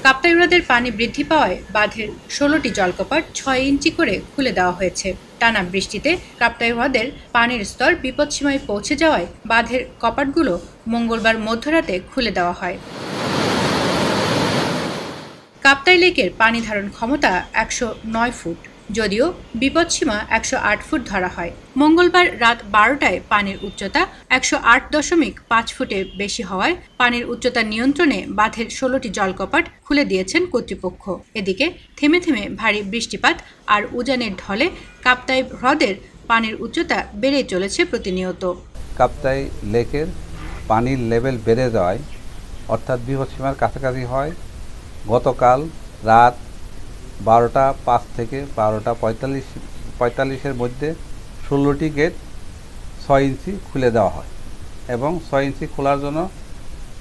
কাপ্তাই হ্রদের পানি বৃদ্ধি পাওয়ায় বাঁধের ১৬টি জলকপাট ৬ ইঞ্চি করে খুলে দেওয়া হয়েছে। টানা বৃষ্টিতে কাপ্তাই হ্রদের পানির স্তর বিপদসীমায় পৌঁছে যাওয়ায় বাঁধের কপাটগুলো মঙ্গলবার মধ্যরাতে খুলে দেওয়া হয়। কাপ্তাই লেকের পানি ধারণ ক্ষমতা ১০৯ ফুট, যদিও বিপদসীমা ১০৮ ফুট ধরা হয়। মঙ্গলবার রাত ১২টায় পানির উচ্চতা ১০৮.৫ ফুটের বেশি হওয়ায় পানির উচ্চতা নিয়ন্ত্রণে বাঁধের ১৬টি জলকপাট খুলে দিয়েছেন কর্তৃপক্ষ। এদিকে থেমে থেমে ভারী বৃষ্টিপাত আর উজানের ঢলে কাপ্তাই হ্রদের পানির উচ্চতা বেড়েই চলেছে প্রতিনিয়ত। কাপ্তাই লেকের পানির লেভেল বেড়ে যাওয়ায় অর্থাৎ বিপদসীমার কাছাকাছি হয়। গতকাল রাত ১২টা ৫ থেকে ১২টা ৪৫-৪৫-এর মধ্যে ১৬টি গেট ৬ ইঞ্চি খুলে দেওয়া হয় এবং ৬ ইঞ্চি খোলার জন্য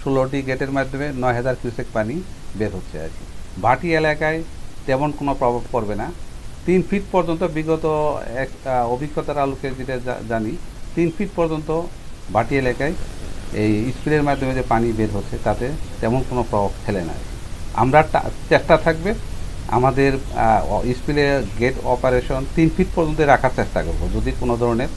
১৬টি গেটের মাধ্যমে ৯,০০০ কিউসেক পানি বের হচ্ছে আর কি। ভাটি এলাকায় তেমন কোনো প্রভাব পড়বে না। ৩ ফিট পর্যন্ত বিগত অভিজ্ঞতার আলোকে যেটা জানি ৩ ফিট পর্যন্ত ভাটি এলাকায় এই স্প্রের মাধ্যমে যে পানি বের হচ্ছে তাতে তেমন কোনো প্রভাব ফেলে না। আমরা চেষ্টা থাকবে আমাদের স্পিলে গেট অপারেশন ৩ ফিট পর্যন্ত রাখার চেষ্টা করব যদি কোনো ধরনের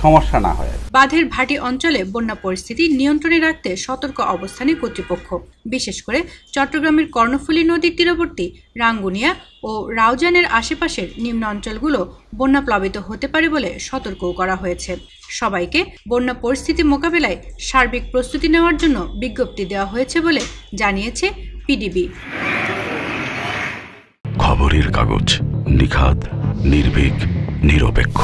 সমস্যা না হয়। বাঁধের ভাটি অঞ্চলে বন্যা পরিস্থিতি নিয়ন্ত্রণে রাখতে সতর্ক অবস্থানে কর্তৃপক্ষ, বিশেষ করে চট্টগ্রামের কর্ণফুলী নদীর তীরবর্তী রাঙ্গুনিয়া ও রাউজানের আশেপাশের নিম্ন অঞ্চলগুলো বন্যা প্লাবিত হতে পারে বলে সতর্কও করা হয়েছে। সবাইকে বন্যা পরিস্থিতি মোকাবেলায় সার্বিক প্রস্তুতি নেওয়ার জন্য বিজ্ঞপ্তি দেওয়া হয়েছে বলে জানিয়েছে পিডিবি। খবরের কাগজ, নিখাত, নির্ভীক, নিরপেক্ষ।